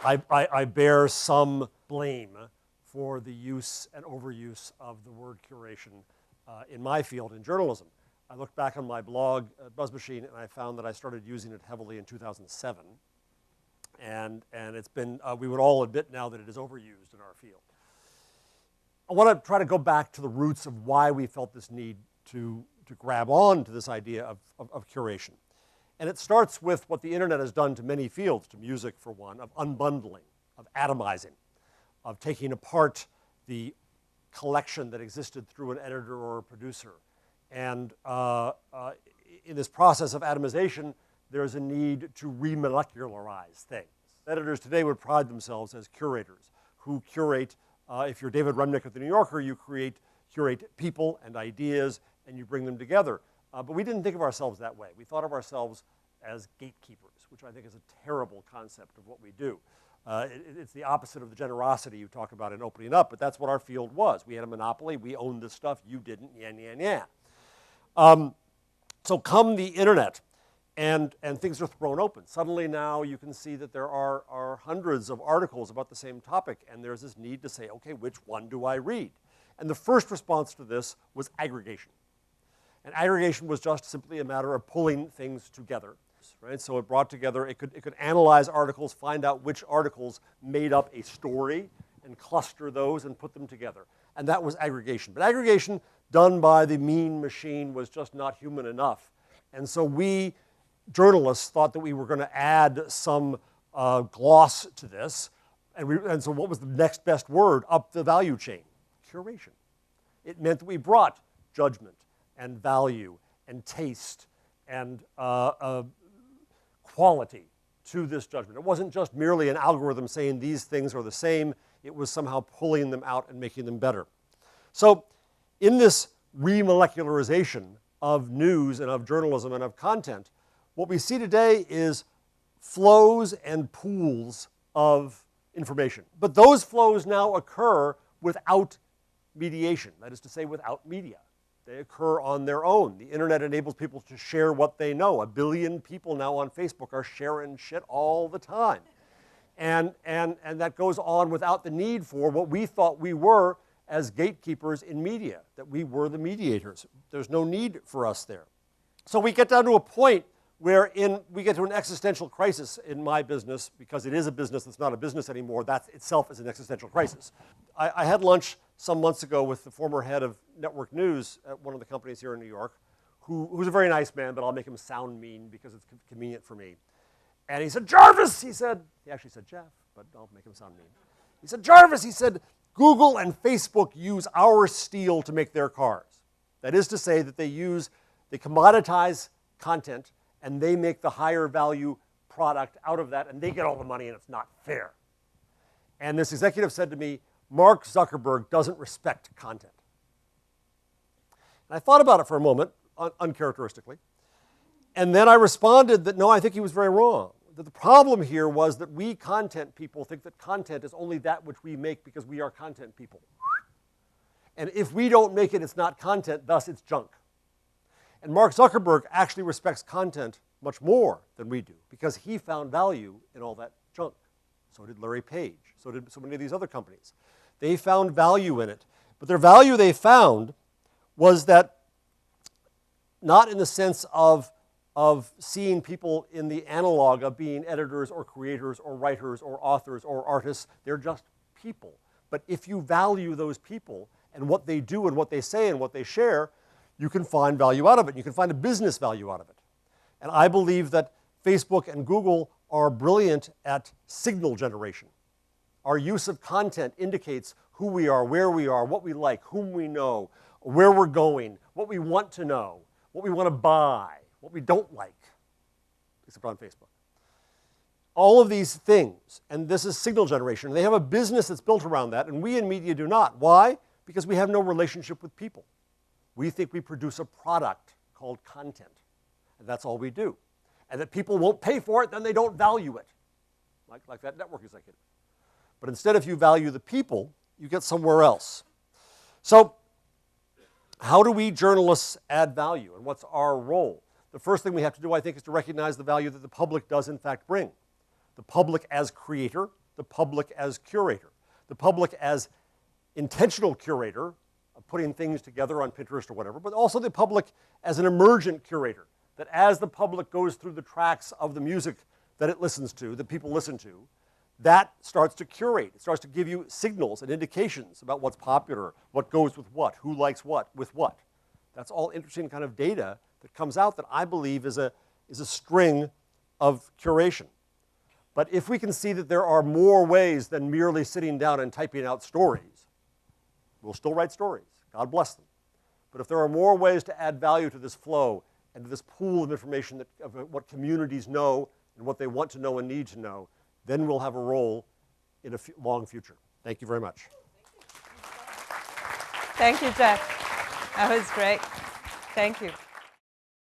I bear some blame for the use and overuse of the word curation in my field in journalism. I looked back on my blog, Buzz Machine, and I found that I started using it heavily in 2007. And it's been, we would all admit now that it is overused in our field. I want to try to go back to the roots of why we felt this need to grab on to this idea of curation. And it starts with what the internet has done to many fields, to music for one, of unbundling, of atomizing, of taking apart the collection that existed through an editor or a producer. And in this process of atomization, there's a need to remolecularize things. Editors today would pride themselves as curators who curate, if you're David Remnick at The New Yorker, you curate people and ideas and you bring them together. But we didn't think of ourselves that way. We thought of ourselves as gatekeepers, which I think is a terrible concept of what we do. It's the opposite of the generosity you talk about in opening up, but that's what our field was. We had a monopoly, we owned this stuff, you didn't, So come the internet, and things are thrown open. Suddenly now you can see that there are hundreds of articles about the same topic, and there's this need to say, okay, which one do I read? And the first response to this was aggregation. And aggregation was just simply a matter of pulling things together, right? So it brought together, it could analyze articles, find out which articles made up a story, and cluster those and put them together. And that was aggregation. But aggregation done by the mean machine was just not human enough. And so we, journalists, thought that we were going to add some gloss to this. And so what was the next best word up the value chain? Curation. It meant that we brought judgment and value and taste and quality to this judgment. It wasn't just merely an algorithm saying these things are the same. It was somehow pulling them out and making them better. So in this remolecularization of news and of journalism and of content, what we see today is flows and pools of information. But those flows now occur without mediation, that is to say, without media. They occur on their own. The internet enables people to share what they know. 1 billion people now on Facebook are sharing shit all the time. And that goes on without the need for what we thought we were as gatekeepers in media, that we were the mediators. There's no need for us there. So we get down to a point where we get to an existential crisis in my business, because it is a business that's not a business anymore. That itself is an existential crisis. I had lunch some months ago with the former head of network news at one of the companies here in New York, who's a very nice man, but I'll make him sound mean because it's convenient for me. And he said, Jarvis, he said, he actually said Jeff, but I'll make him sound mean. He said, Jarvis, he said, Google and Facebook use our steel to make their cars. That is to say that they commoditize content and they make the higher value product out of that and they get all the money and it's not fair. And this executive said to me, Mark Zuckerberg doesn't respect content. And I thought about it for a moment, uncharacteristically. And then I responded that no, I think he was very wrong. That the problem here was that we content people think that content is only that which we make because we are content people. And if we don't make it, it's not content, thus it's junk. And Mark Zuckerberg actually respects content much more than we do because he found value in all that junk. So did Larry Page. So did so many of these other companies. They found value in it. But their value they found was that not in the sense of seeing people in the analog of being editors or creators or writers or authors or artists. They're just people. But if you value those people and what they do and what they say and what they share, you can find value out of it. You can find a business value out of it. And I believe that Facebook and Google are brilliant at signal generation. Our use of content indicates who we are, where we are, what we like, whom we know, where we're going, what we want to know, what we want to buy, what we don't like, except on Facebook. All of these things, and this is signal generation. They have a business that's built around that, and we in media do not. Why? Because we have no relationship with people. We think we produce a product called content, and that's all we do. And that people won't pay for it, then they don't value it, like that network executive. But instead, if you value the people, you get somewhere else. So how do we journalists add value, and what's our role? The first thing we have to do, I think, is to recognize the value that the public does in fact bring. The public as creator, the public as curator, the public as intentional curator, of putting things together on Pinterest or whatever, but also the public as an emergent curator, that as the public goes through the tracks of the music that it listens to, that people listen to, that starts to curate. It starts to give you signals and indications about what's popular, what goes with what, who likes what, with what. That's all interesting kind of data that comes out that I believe is a string of curation. But if we can see that there are more ways than merely sitting down and typing out stories, we'll still write stories. God bless them. But if there are more ways to add value to this flow and to this pool of information of what communities know and what they want to know and need to know, then we'll have a role in a long future. Thank you very much. Thank you, Jeff. That was great. Thank you.